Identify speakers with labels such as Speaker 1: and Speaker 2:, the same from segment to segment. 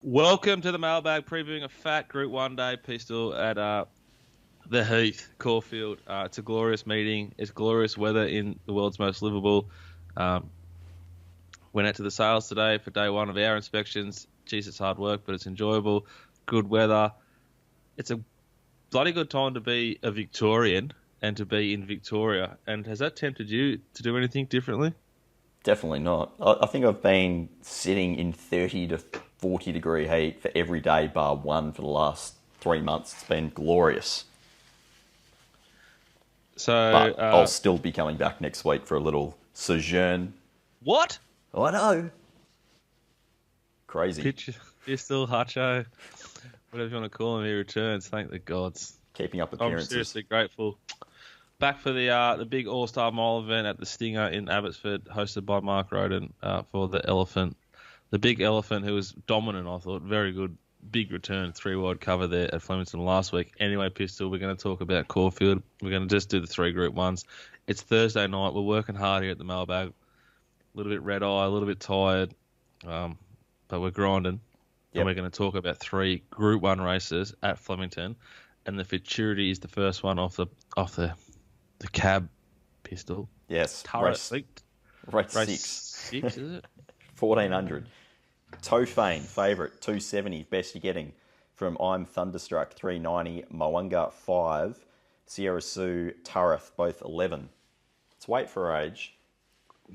Speaker 1: Welcome to the mailbag previewing a fat Group 1 day pistol at the Heath, Caulfield. It's a glorious meeting. It's glorious weather in the world's most livable. Went out to the sales today for day one of our inspections. Geez, it's hard work, but it's enjoyable. Good weather. It's a bloody good time to be a Victorian and to be in Victoria. And has that tempted you to do anything differently?
Speaker 2: Definitely not. I think I've been sitting in 30 to 40 degree heat for every day bar one for the last 3 months. It's been glorious.
Speaker 1: So,
Speaker 2: But I'll still be coming back next week for a little sojourn.
Speaker 1: what?
Speaker 2: I know. Crazy.
Speaker 1: Pistol, Hacho, whatever you want to call him, he returns. Thank the gods.
Speaker 2: Keeping up
Speaker 1: I'm
Speaker 2: appearances.
Speaker 1: seriously grateful. Back for the big All-Star Mile event at the Stinger in Abbotsford, hosted by Mark Roden for the elephant. The big elephant who was dominant, I thought. Very good, big return, 3-wide cover there at Flemington last week. Anyway, Pistol, we're going to talk about Caulfield. We're going to just do the 3 Group 1s. It's Thursday night. We're working hard here at the mailbag. A little bit red-eye, a little bit tired, but we're grinding.
Speaker 2: Yep.
Speaker 1: And we're going to talk about 3 Group 1 races at Flemington. And the Futurity is the first one off the cab pistol.
Speaker 2: Yes.
Speaker 1: Race
Speaker 2: Race 6.
Speaker 1: 6, is it?
Speaker 2: 1400. Tofane, favourite, 270. Best you're getting from I'm Thunderstruck, 390. Mwanga, 5. Sierra Sue, Tureth, both 11. Let's wait for age.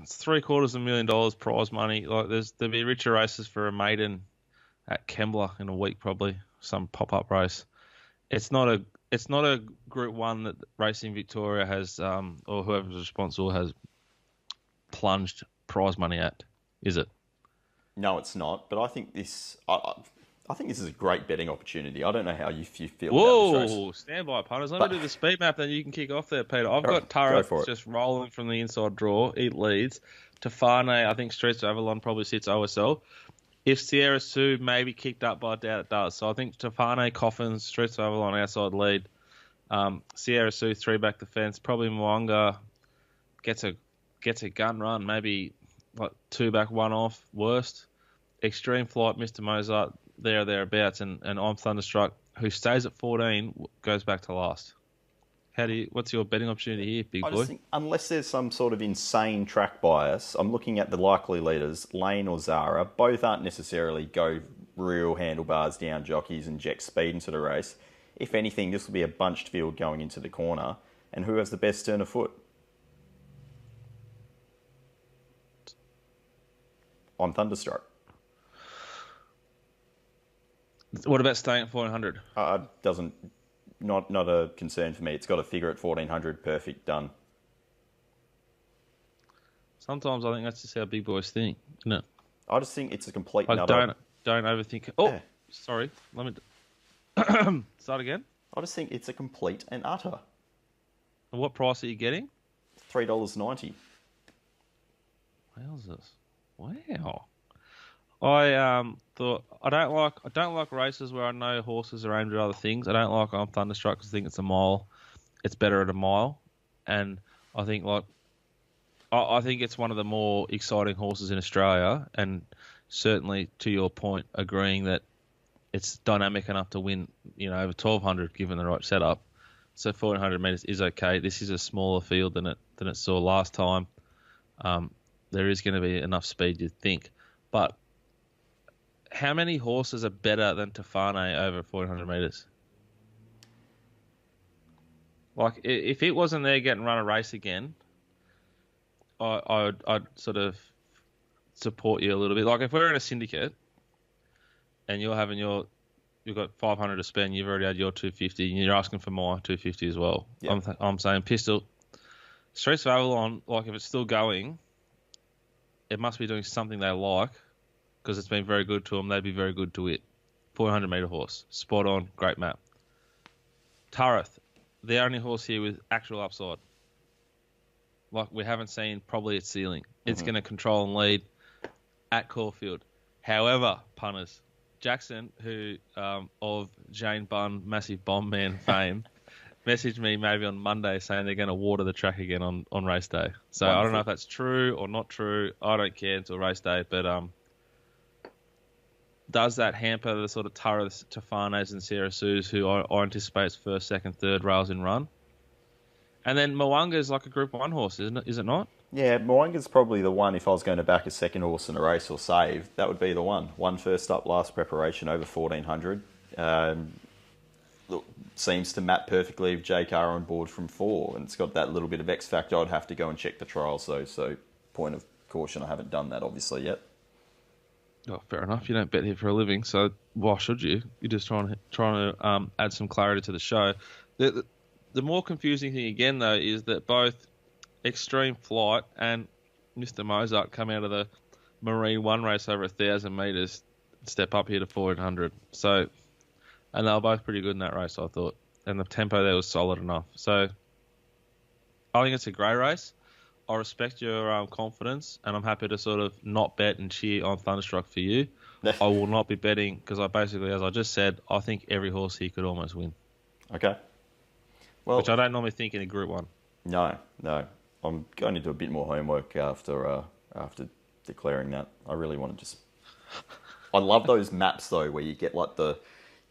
Speaker 1: It's $750,000 prize money. Like there'll be richer races for a maiden at Kembla in a week, probably some pop-up race. It's not a Group 1 that Racing Victoria has, or whoever's responsible has plunged prize money at, is it?
Speaker 2: No, it's not. But I think this is a great betting opportunity. I don't know how you feel about this
Speaker 1: Whoa,
Speaker 2: race.
Speaker 1: stand by, punters. Let me do the speed map, then you can kick off there, Peter. I've got
Speaker 2: Go for
Speaker 1: Turret
Speaker 2: it.
Speaker 1: just rolling from the inside draw. It leads. Tofane, I think Streets of Avalon probably sits OSL. If Sierra Sue maybe kicked up, but I doubt it does. So I think Tofane, Coffins, Streets of Avalon outside lead. Sierra Sue 3 back the fence. Probably Mwanga gets a gun run, maybe like 2 back, 1 off. Worst. Extreme Flight, Mr. Mozart, thereabouts, and I'm Thunderstruck, who stays at 14, goes back to last. What's your betting opportunity here, big
Speaker 2: I
Speaker 1: boy?
Speaker 2: just think, unless there's some sort of insane track bias, I'm looking at the likely leaders, Lane or Zara. Both aren't necessarily go real handlebars down jockeys and inject speed into the race. If anything, this will be a bunched field going into the corner. And who has the best turn of foot? I'm Thunderstruck.
Speaker 1: What about staying at 1400?
Speaker 2: Not a concern for me. It's got a figure at 1400, perfect, done.
Speaker 1: Sometimes I think that's just how big boys think, isn't it?
Speaker 2: I just think it's a complete
Speaker 1: Like,
Speaker 2: nutter.
Speaker 1: don't overthink it. Oh,
Speaker 2: Yeah.
Speaker 1: sorry. Let me start again.
Speaker 2: I just think it's a complete and utter.
Speaker 1: And what price are you getting?
Speaker 2: $3.90.
Speaker 1: How's this? Wow. I thought I don't like races where I know horses are aimed at other things. I don't like I'm Thunderstruck because I think it's a mile. It's better at a mile, and I think I think it's one of the more exciting horses in Australia, and certainly to your point, agreeing that it's dynamic enough to win, over 1200 given the right setup. So 1400 metres is okay. This is a smaller field than it saw last time. There is going to be enough speed, you'd think, but how many horses are better than Tofane over 1400 metres? Like, if it wasn't there getting run a race again, I'd sort of support you a little bit. Like, if we're in a syndicate and you've got 500 to spend, you've already had your 250, and you're asking for my 250 as well.
Speaker 2: Yep.
Speaker 1: I'm saying Pistol, Streets of Avalon, like, if it's still going, it must be doing something they like, because it's been very good to them. They'd be very good to it. 400 metre horse. Spot on. Great map. Tureth, the only horse here with actual upside. Like, we haven't seen probably its ceiling. It's going to control and lead at Caulfield. However, punters, Jackson, who of Jane Bunn, Massive Bomb Man fame, messaged me maybe on Monday saying they're going to water the track again on race day. So
Speaker 2: Wonderful.
Speaker 1: I don't know if that's true or not true. I don't care until race day, but does that hamper the sort of Tara Tafanes and Sarah Sues, who I anticipate is first, second, third rails in run? And then Mwanga is like a Group 1 horse, isn't it? Is it not?
Speaker 2: Yeah, Mwanga's probably the one. If I was going to back a second horse in a race or save, that would be the one. One first up, last preparation over 1400. Look, seems to map perfectly with JKR on board from 4, and it's got that little bit of X factor. I'd have to go and check the trials though, so point of caution, I haven't done that obviously yet.
Speaker 1: Oh, fair enough. You don't bet here for a living, so why should you? You're just trying to add some clarity to the show. The more confusing thing again, though, is that both Extreme Flight and Mr. Mozart come out of the Marine 1 race over 1,000 metres, step up here to 1,400. So, and they were both pretty good in that race, I thought. And the tempo there was solid enough. So, I think it's a great race. I respect your confidence, and I'm happy to sort of not bet and cheer on Thunderstruck for you. I will not be betting because I basically, as I just said, I think every horse here could almost win.
Speaker 2: Okay. Well,
Speaker 1: which I don't normally think in a Group 1.
Speaker 2: No. I'm going to do a bit more homework after declaring that. I really want to just... I love those maps, though, where you get like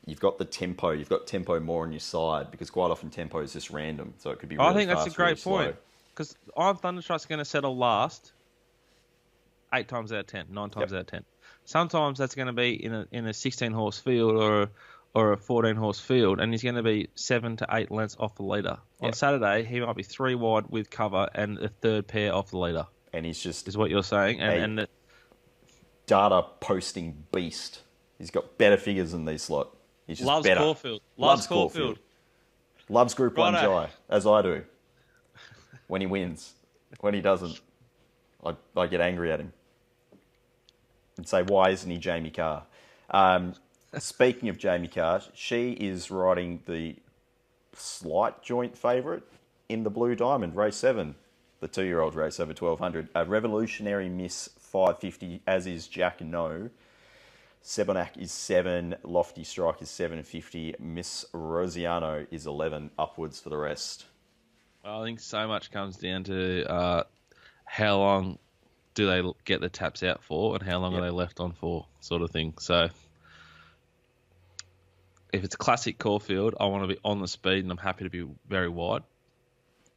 Speaker 2: you've got tempo more on your side, because quite often tempo is just random, so it could be really
Speaker 1: I think
Speaker 2: fast,
Speaker 1: that's a great
Speaker 2: really
Speaker 1: point. Because I'm Thunderstruck's going to settle last 8 times out of 10, 9 times out of 10. Sometimes that's going to be in a 16 horse field or a 14 horse field, and he's going to be 7 to 8 lengths off the leader. On Saturday, he might be 3 wide with cover and a third pair off the leader.
Speaker 2: And he's just...
Speaker 1: is what you're saying. And
Speaker 2: data posting beast. He's got better figures than these lot. He's just
Speaker 1: loves
Speaker 2: better.
Speaker 1: Caulfield.
Speaker 2: Loves Caulfield. Loves Group 1 Jai, as I do. When he wins. When he doesn't, I get angry at him. And say, why isn't he Jamie Carr? Speaking of Jamie Carr, she is riding the slight joint favourite in the Blue Diamond, race 7. The 2-year-old race over 1,200. A Revolutionary Miss 550, as is Jack No. Sebonac is 7, Lofty Strike is 750, Miss Rosiano is 11, upwards for the rest.
Speaker 1: I think so much comes down to how long do they get the taps out for, and how long are they left on for, sort of thing. So if it's classic Caulfield, I want to be on the speed, and I'm happy to be very wide,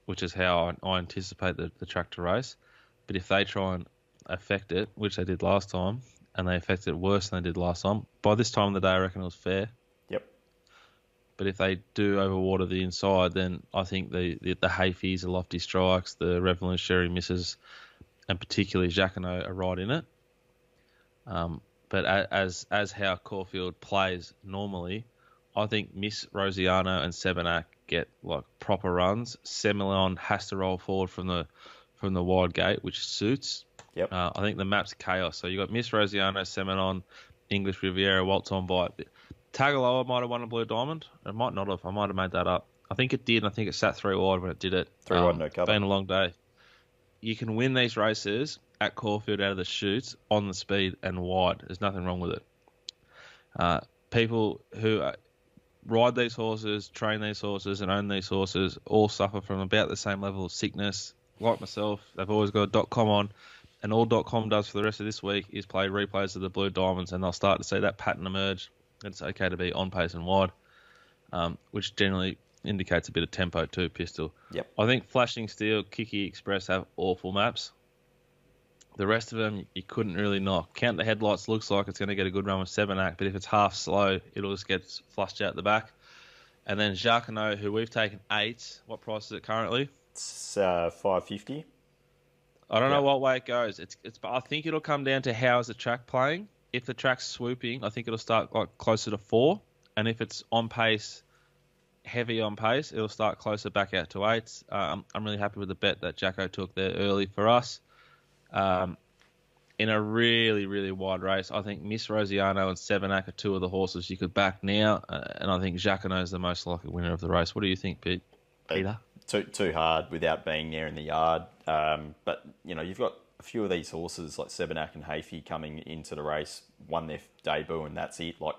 Speaker 1: which is how I anticipate the track to race. But if they try and affect it, which they did last time, and they affected it worse than they did last time, by this time of the day, I reckon it was fair.
Speaker 2: Yep.
Speaker 1: But if they do overwater the inside, then I think the Hayfies, the Lofty Strikes, the Revolutionary Misses, and particularly Jacquinot are right in it. But as how Caulfield plays normally, I think Miss Rosiano and Sebonac get like proper runs. Semillon has to roll forward from the wide gate, which suits.
Speaker 2: Yep.
Speaker 1: I think the map's chaos. So you got Miss Rosiano, Semillon, English Riviera, Waltz on Bite. Tagaloa might have won a Blue Diamond. It might not have. I might have made that up. I think it did. I think it sat 3 wide when it did it.
Speaker 2: 3 wide, no cover.
Speaker 1: Been a long day. You can win these races at Caulfield out of the chutes on the speed and wide. There's nothing wrong with it. People who ride these horses, train these horses, and own these horses all suffer from about the same level of sickness. Like myself, they've always got a .com on, and all .com does for the rest of this week is play replays of the Blue Diamonds, and they'll start to see that pattern emerge. It's okay to be on pace and wide, which generally indicates a bit of tempo too, Pistol.
Speaker 2: Yep.
Speaker 1: I think Flashing Steel, Kiki Express have awful maps. The rest of them, you couldn't really knock. Count the Headlights looks like it's going to get a good run with Sebonac, but if it's half slow, it'll just get flushed out the back. And then Jacquinot, who we've taken 8. What price is it currently?
Speaker 2: It's 550.
Speaker 1: I don't know what way it goes. I think it'll come down to how is the track playing. If the track's swooping, I think it'll start like closer to 4. And if it's on pace, heavy on pace, it'll start closer back out to 8. I'm really happy with the bet that Jacko took there early for us. In a really, really wide race, I think Miss Rosiano and Sebonac are 2 of the horses you could back now, and I think Jacquinot is the most likely winner of the race. What do you think, Peter?
Speaker 2: Too hard without being there in the yard. But, you've got a few of these horses like Sebonac and Hayfie coming into the race, won their debut, and that's it. Like,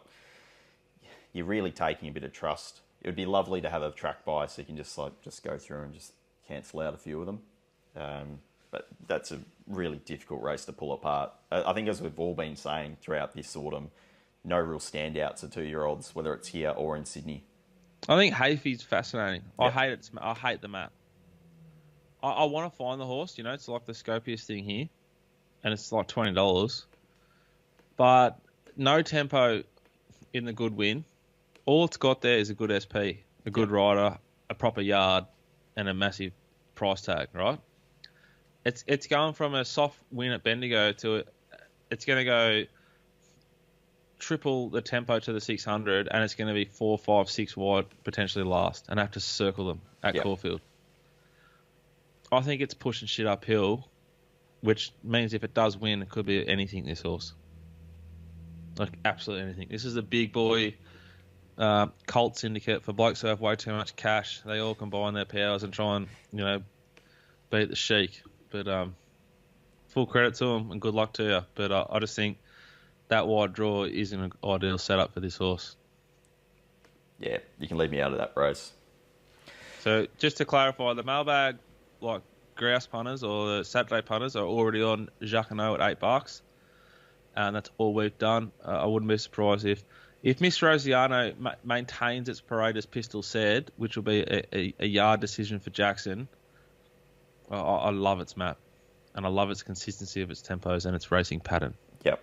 Speaker 2: you're really taking a bit of trust. It would be lovely to have a track by so you can just go through and just cancel out a few of them. But that's a really difficult race to pull apart. I think, as we've all been saying throughout this autumn, no real standouts of 2-year-olds, whether it's here or in Sydney.
Speaker 1: I think Hayfield's fascinating.
Speaker 2: Yep.
Speaker 1: I hate the map. I want to find the horse. You know, it's like the Scopius thing here, and it's like $20. But no tempo in the good win. All it's got there is a good SP, a good rider, a proper yard, and a massive price tag. Right? It's going from a soft win at Bendigo to it's going to go triple the tempo to the 600, and it's going to be 4, 5, 6 wide, potentially last, and have to circle them at Caulfield. I think it's pushing shit uphill, which means if it does win, it could be anything, this horse. Like, absolutely anything. This is a big boy cult syndicate for blokes who have way too much cash. They all combine their powers and try and, you know, beat the sheik. But full credit to them and good luck to you. But I just think that wide draw isn't an ideal setup for this horse.
Speaker 2: Yeah, you can leave me out of that race.
Speaker 1: So just to clarify, the mailbag, like grouse punters or the Saturday punters, are already on Jacquinot at $8, and that's all we've done. I wouldn't be surprised if Miss Rosiano maintains its parade as Pistol said, which will be a yard decision for Jackson. I love its map, and I love its consistency of its tempos and its racing pattern.
Speaker 2: Yep.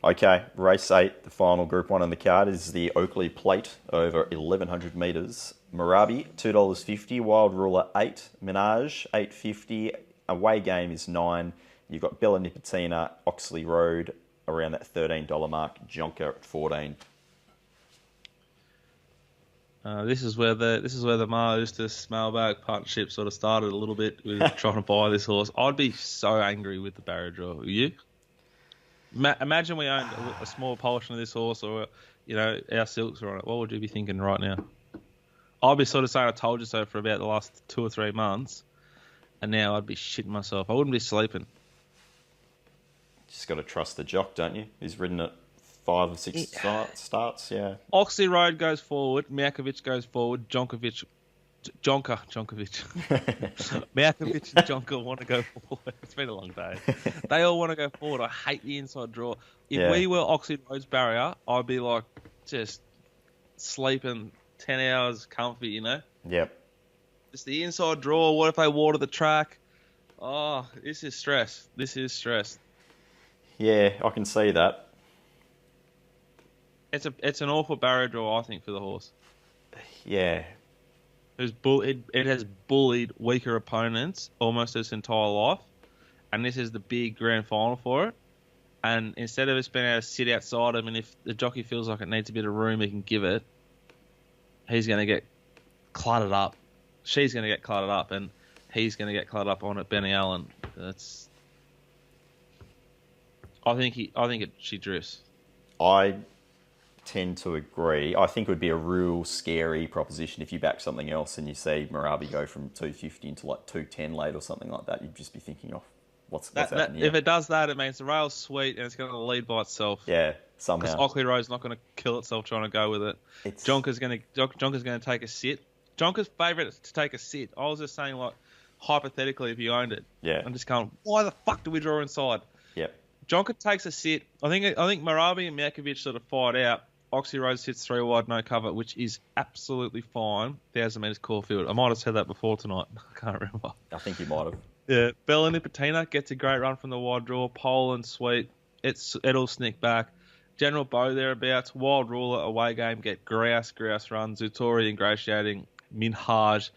Speaker 2: Okay, race 8, the final Group 1 on the card is the Oakleigh Plate over 1,100 metres. Marabi, $2.50. Wild Ruler, 8. Menage, $8.50. Away game is 9. You've got Bella Nipotina, Oxley Road, around that $13 mark. Jonker at 14.
Speaker 1: This is where the Mar Eustace mailbag partnership sort of started a little bit with trying to buy this horse. I'd be so angry with the barrier draw. You? Imagine we owned a small portion of this horse, or our silks are on it. What would you be thinking right now? I'd be sort of saying I told you so for about the last 2 or 3 months, and now I'd be shitting myself. I wouldn't be sleeping.
Speaker 2: Just got to trust the jock, don't you? He's ridden it 5 or 6 starts, yeah.
Speaker 1: Oxley Road goes forward, Miakovic goes forward, Jonker. Miakovic and Jonker want to go forward. It's been a long day. They all want to go forward. I hate the inside draw. If we were Oxley Road's barrier, I'd be like just sleeping 10 hours comfy, you know?
Speaker 2: Yep.
Speaker 1: Just the inside draw. What if they water the track? Oh, this is stress.
Speaker 2: Yeah, I can see that.
Speaker 1: It's an awful barrier draw, I think, for the horse.
Speaker 2: Yeah.
Speaker 1: It has bullied weaker opponents almost its entire life, and this is the big grand final for it. And instead of us being able to sit outside him, and if the jockey feels like it needs a bit of room, he can give it, he's going to get cluttered up. She's going to get cluttered up, and he's going to get cluttered up on it. Benny Allen. I think she drifts.
Speaker 2: I tend to agree. I think it would be a real scary proposition if you back something else and you see Marabi go from 250 into like 210 late or something like that. You'd just be thinking, what's happening here?
Speaker 1: If it does that, it means the rail's sweet and it's going to lead by itself.
Speaker 2: Yeah, somehow.
Speaker 1: Because Oakleigh Road's not going to kill itself trying to go with it. Jonker's going to take a sit. Jonker's favourite to take a sit. I was just saying, like, hypothetically, if you owned it.
Speaker 2: Yeah.
Speaker 1: I'm just going, why the fuck do we draw inside?
Speaker 2: Yep.
Speaker 1: Jonker takes a sit. I think Marabi and Miakovic sort of fired out. Oxley Road sits 3 wide, no cover, which is absolutely fine. 1,000 metres Caulfield. I might have said that before tonight. I can't remember.
Speaker 2: I think you might have.
Speaker 1: Yeah. Bella Nipotina gets a great run from the wide draw. Pole and sweet. It'll sneak back. General Bow thereabouts. Wild Ruler away game. Get grouse run. Zutori ingratiating. Minhaj,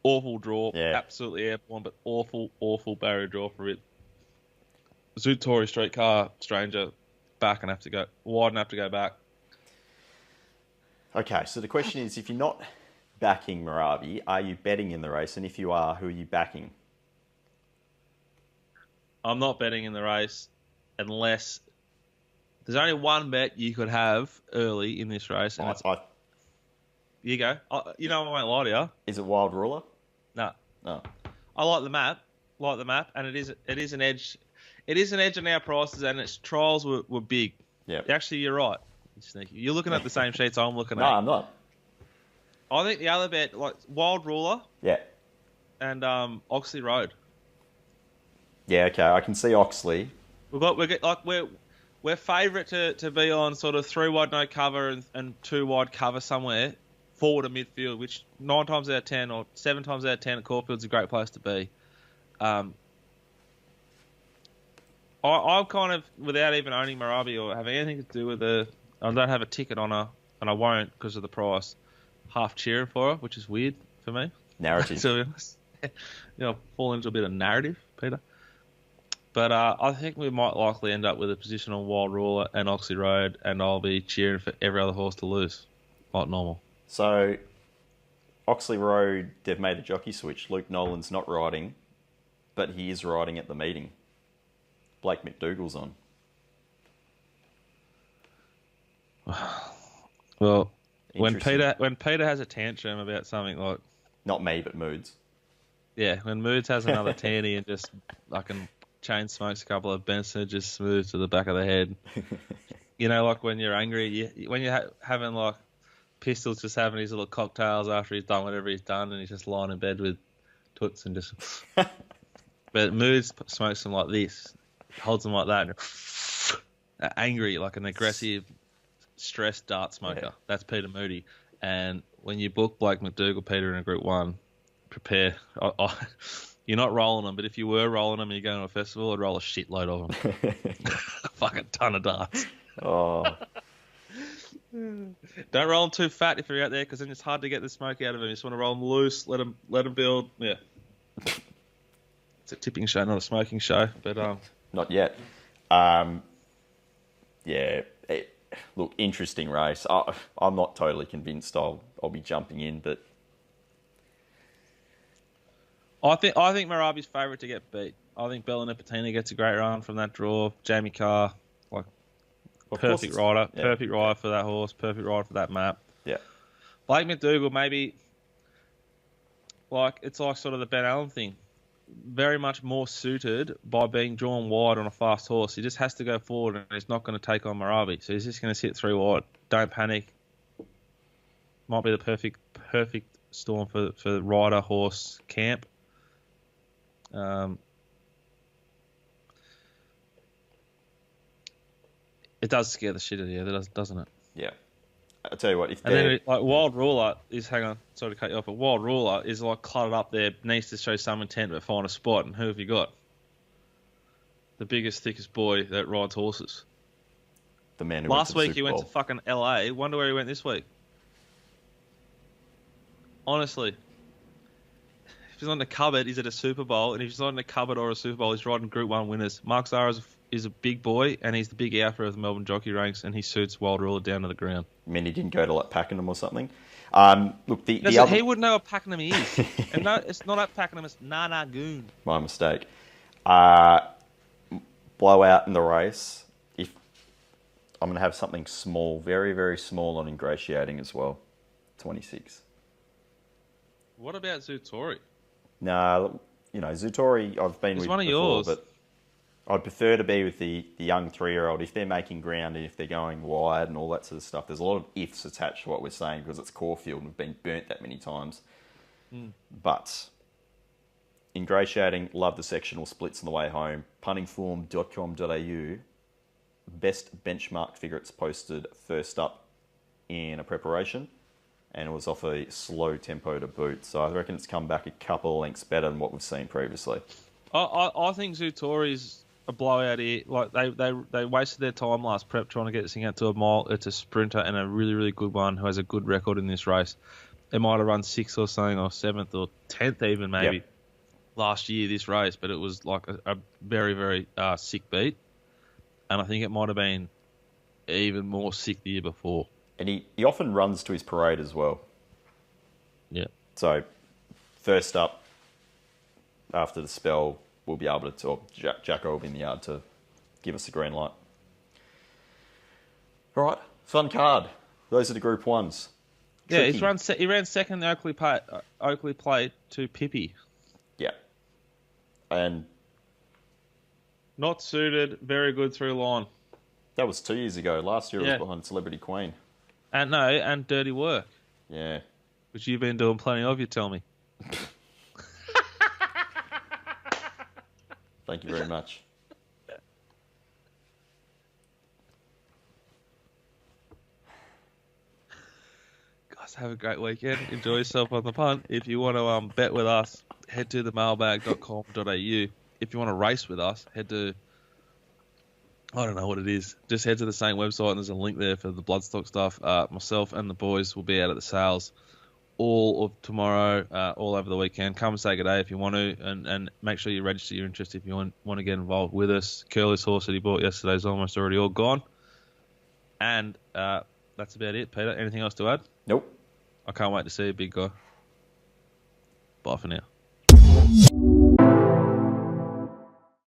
Speaker 1: awful draw.
Speaker 2: Yeah.
Speaker 1: Absolutely airborne, but awful barrier draw for it. Zutori streetcar stranger. Back and have to go wide and have to go back.
Speaker 2: Okay, so the question is, if you're not backing Marabi, are you betting in the race? And if you are, who are you backing?
Speaker 1: I'm not betting in the race unless there's only one bet you could have early in this race. And you go. I won't lie to you.
Speaker 2: Is it Wild Ruler?
Speaker 1: No.
Speaker 2: Oh.
Speaker 1: I like the map, and it is an edge. It is an edge on our prices, and its trials were big.
Speaker 2: Yeah.
Speaker 1: Actually, you're right. You're looking at the same sheets I'm looking at.
Speaker 2: No, I'm not.
Speaker 1: I think the other bet, like Wild Ruler.
Speaker 2: Yeah.
Speaker 1: And Oxley Road.
Speaker 2: Yeah. Okay, I can see Oxley.
Speaker 1: We're we're favourite to be on sort of 3 wide no cover and 2 wide cover somewhere forward of midfield, which 9 times out of 10 or 7 times out of 10 at Caulfield's a great place to be. I'm kind of, without even owning Marabi or having anything to do with I don't have a ticket on her, and I won't because of the price, half cheering for her, which is weird for me.
Speaker 2: Narrative.
Speaker 1: So, fall into a bit of narrative, Peter. But I think we might likely end up with a position on Wild Ruler and Oxley Road, and I'll be cheering for every other horse to lose, like normal.
Speaker 2: So, Oxley Road, they've made a jockey switch. Luke Nolan's not riding, but he is riding at the meeting. Blake McDougall's on.
Speaker 1: Well, when Peter has a tantrum about something like...
Speaker 2: Not me, but Moods.
Speaker 1: Yeah, when Moods has another tanny and just fucking chain smokes a couple of Benson, just smooth to the back of the head. Like when you're angry, when you're having like Pistol's just having his little cocktails after he's done whatever he's done, and he's just lying in bed with toots and just... But Moods smokes them like this, holds them like that, and angry, like an aggressive, stressed dart smoker. Yeah. That's Peter Moody. And when you book Blake McDougall, Peter, in a Group 1, prepare. You're not rolling them, but if you were rolling them and you're going to a festival, I'd roll a shitload of them. A fucking ton of darts.
Speaker 2: Oh.
Speaker 1: Don't roll them too fat if you're out there, because then it's hard to get the smoke out of them. You just want to roll them loose, let them build. Yeah. It's a tipping show, not a smoking show. But
Speaker 2: not yet. Look, interesting race. I'm not totally convinced I'll be jumping in, but
Speaker 1: I think Marabi's favourite to get beat. I think Bella Nipotina gets a great run from that draw. Jamie Carr, perfect rider, perfect rider for that horse, perfect rider for that map.
Speaker 2: Yeah.
Speaker 1: Blake McDougall, maybe, it's like sort of the Ben Allen thing. Very much more suited by being drawn wide on a fast horse. He just has to go forward, and he's not going to take on Marabi. So he's just going to sit 3 wide. Don't panic. Might be the perfect storm for rider, horse, camp. It does scare the shit out of you, doesn't it?
Speaker 2: Yeah. I'll tell you what,
Speaker 1: Wild Ruler is, hang on, sorry to cut you off, but Wild Ruler is cluttered up there, needs to show some intent but find a spot, and who have you got? The biggest, thickest boy that rides horses.
Speaker 2: The man who
Speaker 1: Last week
Speaker 2: went to the
Speaker 1: he went to fucking LA, wonder where he went this week. Honestly. If he's on the cupboard, he's at a Super Bowl, and if he's not in the cupboard or a Super Bowl, he's riding Group 1 winners. Mark Zahra is a big boy, and he's the big alpha of the Melbourne jockey ranks, and he suits Wild Ruler down to the ground.
Speaker 2: I mean, he didn't go to Pakenham or something. Look,
Speaker 1: he wouldn't know what Pakenham is. And no, it's not at Pakenham, it's Nanagoon.
Speaker 2: My mistake. Blowout in the race. If I'm going to have something small, very, very small on Ingratiating as well. 26.
Speaker 1: What about Zutori?
Speaker 2: Nah, Zutori I've been with
Speaker 1: one of
Speaker 2: before,
Speaker 1: yours.
Speaker 2: But I'd prefer to be with the young 3-year-old. If they're making ground and if they're going wide and all that sort of stuff, there's a lot of ifs attached to what we're saying because it's Caulfield and we've been burnt that many times. But Ingratiating, love the sectional splits on the way home. Puntingform.com.au, best benchmark figures posted first up in a preparation, and it was off a slow tempo to boot. So I reckon it's come back a couple of lengths better than what we've seen previously.
Speaker 1: I think Zutori's a blowout here. They wasted their time last prep trying to get this thing out to a mile. It's a sprinter and a really, really good one who has a good record in this race. It might have run 6th or something, or 7th or 10th even maybe last year this race, but it was like a very, very sick beat. And I think it might have been even more sick the year before.
Speaker 2: And he often runs to his parade as well.
Speaker 1: Yeah.
Speaker 2: So, first up, after the spell, we'll be able to, or Jacko will be in the yard to give us the green light. All right, fun card. Those are the Group 1s.
Speaker 1: Tricky. Yeah, he ran second in the Oakleigh Plate to Pippi.
Speaker 2: Yeah. And
Speaker 1: not suited, very good through line.
Speaker 2: That was 2 years ago. Last year it was behind Celebrity Queen.
Speaker 1: And Dirty Work.
Speaker 2: Yeah.
Speaker 1: Which you've been doing plenty of, you tell me.
Speaker 2: Thank you very much.
Speaker 1: guys. Have a great weekend. Enjoy yourself on the punt. If you want to bet with us, head to themailbag.com.au. If you want to race with us, head to, I don't know what it is. Just head to the same website and there's a link there for the bloodstock stuff. Myself and the boys will be out at the sales all of tomorrow, all over the weekend. Come and say good day if you want to, and make sure you register your interest if you want to get involved with us. Curly's horse that he bought yesterday is almost already all gone. And that's about it, Peter. Anything else to add?
Speaker 2: Nope.
Speaker 1: I can't wait to see you, big guy. Bye for now.